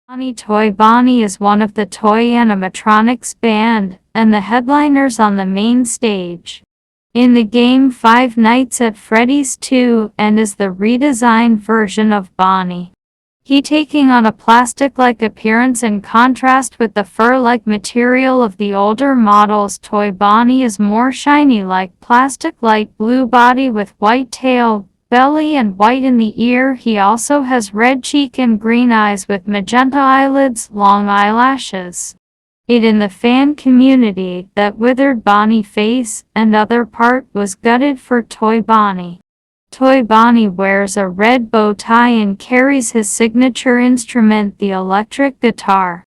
Toy Bonnie is one of the toy animatronics band, and the headliners on the main stage. In the game Five Nights at Freddy's 2 and is the redesigned version of Bonnie. He taking on a plastic-like appearance in contrast with the fur-like material of the older models. Toy Bonnie is more shiny like plastic, light blue body with white tail, belly and white in the ear. He also has red cheek and green eyes with magenta eyelids, long eyelashes. It in the fan community that withered Bonnie face and other part was gutted for Toy Bonnie. Toy Bonnie wears a red bow tie and carries his signature instrument, the electric guitar.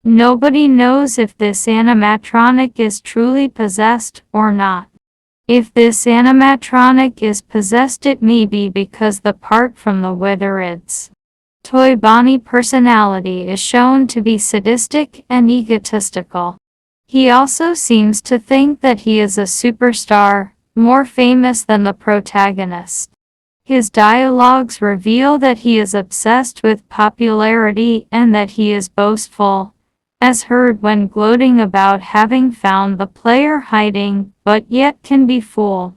Nobody knows if this animatronic is truly possessed or not. If this animatronic is possessed, it may be because the part from the withereds. Toy Bonnie personality is shown to be sadistic and egotistical. He also seems to think that he is a superstar, more famous than the protagonist. His dialogues reveal that he is obsessed with popularity and that he is boastful, as heard when gloating about having found the player hiding, but yet can be fooled.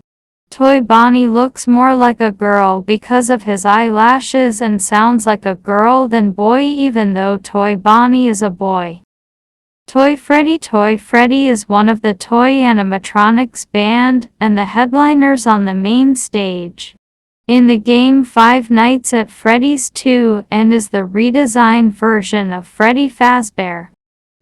Toy Bonnie looks more like a girl because of his eyelashes and sounds like a girl than boy, even though Toy Bonnie is a boy. Toy Freddy is one of the toy animatronics band and the headliners on the main stage. In the game Five Nights at Freddy's 2 and is the redesigned version of Freddy Fazbear.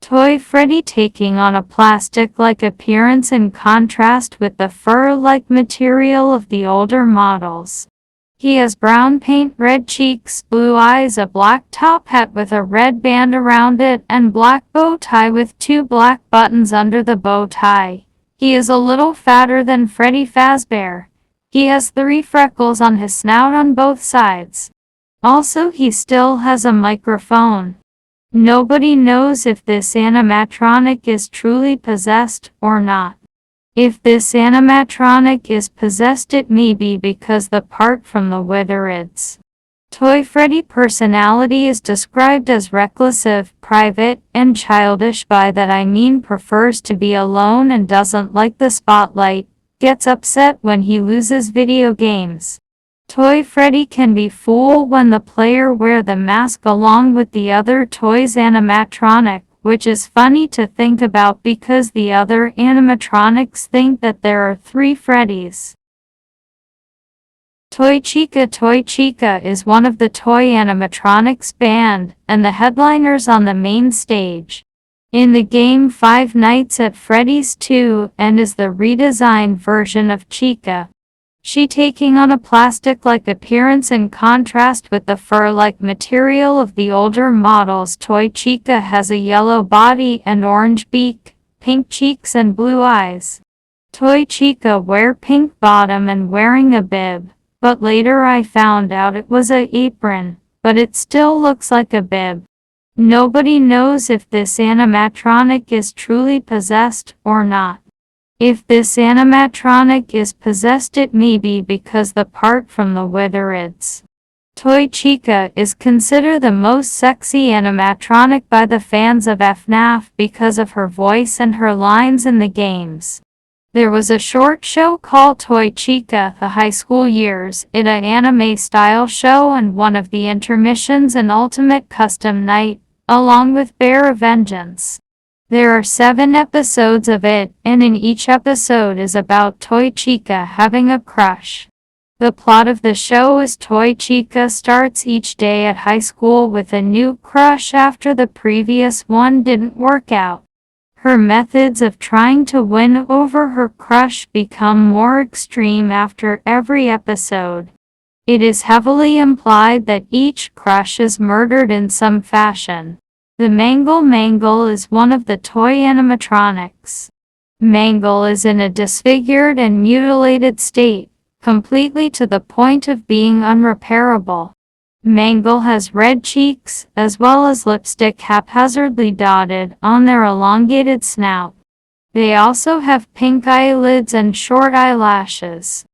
Toy Freddy taking on a plastic-like appearance in contrast with the fur-like material of the older models. He has brown paint, red cheeks, blue eyes, a black top hat with a red band around it, and black bow tie with two black buttons under the bow tie. He is a little fatter than Freddy Fazbear. He has 3 freckles on his snout on both sides. Also, he still has a microphone. Nobody knows if this animatronic is truly possessed or not. If this animatronic is possessed, it may be because the part from the withereds. Toy Freddy personality is described as reclusive, private, and childish. By that I mean prefers to be alone and doesn't like the spotlight, gets upset when he loses video games. Toy Freddy can be fooled when the player wear the mask along with the other toys animatronic, which is funny to think about because the other animatronics think that there are 3 Freddys. Toy Chica is one of the toy animatronics band and the headliners on the main stage. In the game Five Nights at Freddy's 2 and is the redesigned version of Chica. She taking on a plastic-like appearance in contrast with the fur-like material of the older models. Toy Chica has a yellow body and orange beak, pink cheeks and blue eyes. Toy Chica wear pink bottom and wearing a bib, but later I found out it was a apron, but it still looks like a bib. Nobody knows if this animatronic is truly possessed or not. If this animatronic is possessed, it may be because the part from the withereds. Toy Chica is considered the most sexy animatronic by the fans of FNAF because of her voice and her lines in the games. There was a short show called Toy Chica the High School Years, it an anime-style show, and one of the intermissions an ultimate custom night, along with Bear of Vengeance. There are 7 episodes of it, and in each episode is about Toy Chica having a crush. The plot of the show is Toy Chica starts each day at high school with a new crush after the previous one didn't work out. Her methods of trying to win over her crush become more extreme after every episode. It is heavily implied that each crush is murdered in some fashion. The Mangle is one of the toy animatronics. Mangle is in a disfigured and mutilated state, completely to the point of being unrepairable. Mangle has red cheeks, as well as lipstick haphazardly dotted on their elongated snout. They also have pink eyelids and short eyelashes.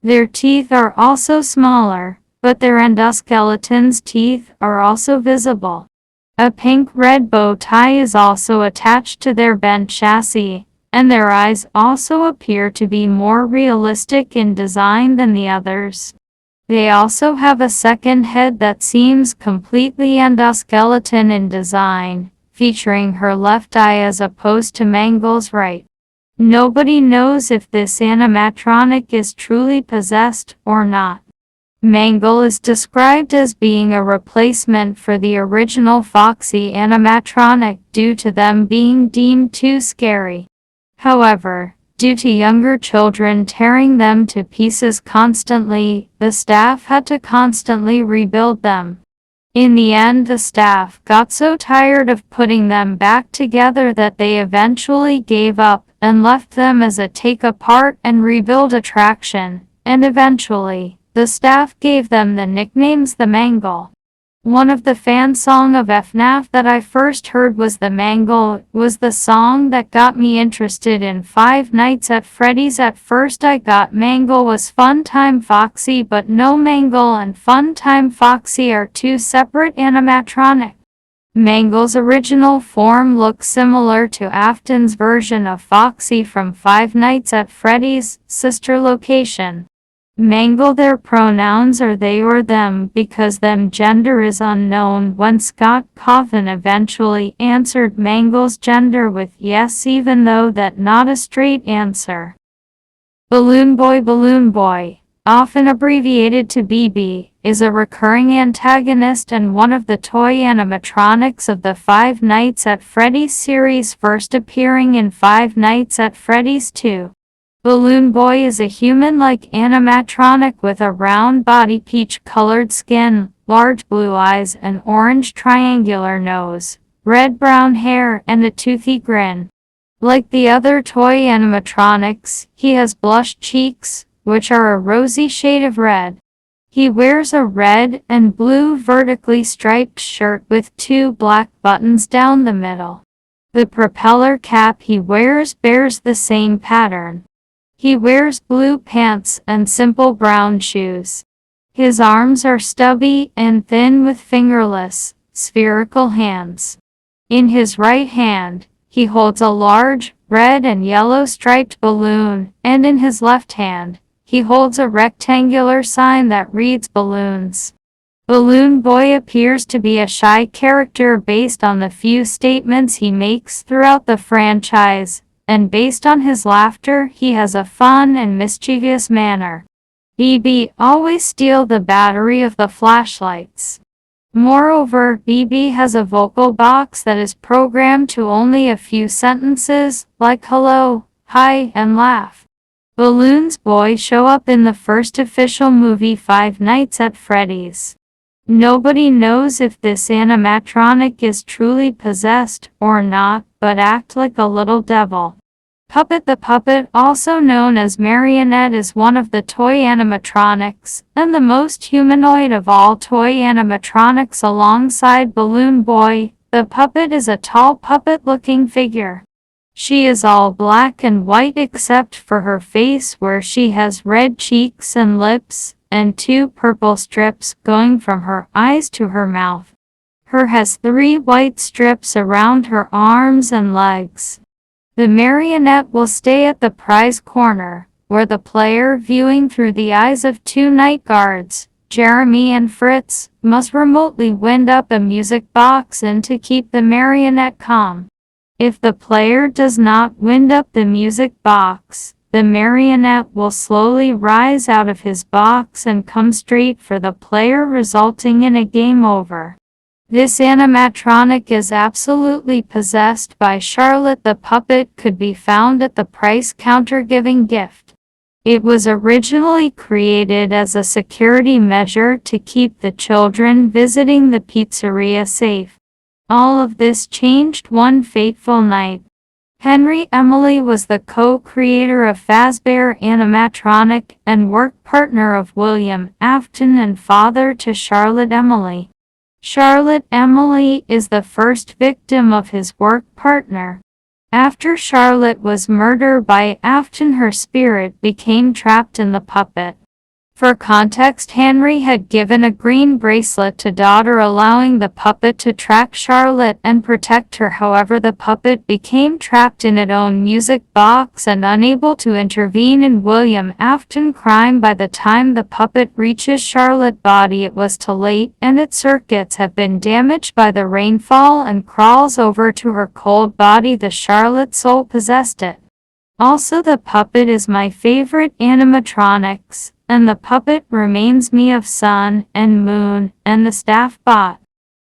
Their teeth are also smaller, but their endoskeleton's teeth are also visible. A pink-red bow tie is also attached to their bent chassis, and their eyes also appear to be more realistic in design than the others. They also have a second head that seems completely endoskeleton in design, featuring her left eye as opposed to Mangle's right. Nobody knows if this animatronic is truly possessed or not. Mangle is described as being a replacement for the original Foxy animatronic due to them being deemed too scary. However, due to younger children tearing them to pieces constantly, the staff had to constantly rebuild them. In the end, the staff got so tired of putting them back together that they eventually gave up and left them as a take-apart and rebuild attraction, and eventually, the staff gave them the nicknames the Mangle. One of the fan song of FNAF that I first heard was the Mangle. It was the song that got me interested in Five Nights at Freddy's. At first I got Mangle was Funtime Foxy, but no, Mangle and Funtime Foxy are two separate animatronics. Mangle's original form looks similar to Afton's version of Foxy from Five Nights at Freddy's sister location. Mangle, their pronouns are they or them because them gender is unknown. When Scott Coffin eventually answered Mangle's gender with yes, even though that not a straight answer. Balloon Boy, often abbreviated to BB, is a recurring antagonist and one of the toy animatronics of the Five Nights at Freddy's series, first appearing in Five Nights at Freddy's 2. Balloon Boy is a human-like animatronic with a round body, peach-colored skin, large blue eyes, an orange triangular nose, red-brown hair, and a toothy grin. Like the other toy animatronics, he has blush cheeks, which are a rosy shade of red. He wears a red and blue vertically striped shirt with two black buttons down the middle. The propeller cap he wears bears the same pattern. He wears blue pants and simple brown shoes. His arms are stubby and thin with fingerless, spherical hands. In his right hand, he holds a large, red and yellow striped balloon, and in his left hand, he holds a rectangular sign that reads balloons. Balloon Boy appears to be a shy character based on the few statements he makes throughout the franchise, and based on his laughter, he has a fun and mischievous manner. BB always steals the battery of the flashlights. Moreover, BB has a vocal box that is programmed to only a few sentences, like hello, hi, and laugh. Balloons Boy show up in the first official movie Five Nights at Freddy's. Nobody knows if this animatronic is truly possessed or not, but act like a little devil. Puppet the Puppet, also known as Marionette, is one of the toy animatronics, and the most humanoid of all toy animatronics alongside Balloon Boy. The puppet is a tall puppet-looking figure. She is all black and white except for her face, where she has red cheeks and lips, and two purple strips going from her eyes to her mouth. Her has 3 white strips around her arms and legs. The marionette will stay at the prize corner, where the player, viewing through the eyes of 2 night guards, Jeremy and Fritz, must remotely wind up a music box in to keep the marionette calm. If the player does not wind up the music box, the marionette will slowly rise out of his box and come straight for the player, resulting in a game over. This animatronic is absolutely possessed by Charlotte. The puppet could be found at the price counter giving gift. It was originally created as a security measure to keep the children visiting the pizzeria safe. All of this changed one fateful night. Henry Emily was the co-creator of Fazbear animatronic and work partner of William Afton and father to Charlotte Emily. Charlotte Emily is the first victim of his work partner. After Charlotte was murdered by Afton, her spirit became trapped in the puppet. For context, Henry had given a green bracelet to daughter, allowing the puppet to track Charlotte and protect her. However, the puppet became trapped in its own music box and unable to intervene in William Afton crime. By the time the puppet reaches Charlotte's body, it was too late, and its circuits have been damaged by the rainfall and crawls over to her cold body. The Charlotte soul possessed it. Also, the puppet is my favorite animatronics, and the puppet reminds me of sun and moon and the staff bot.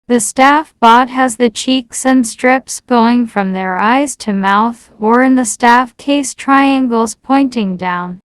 The staff bot has the cheeks and strips going from their eyes to mouth, or in the staff case, triangles pointing down.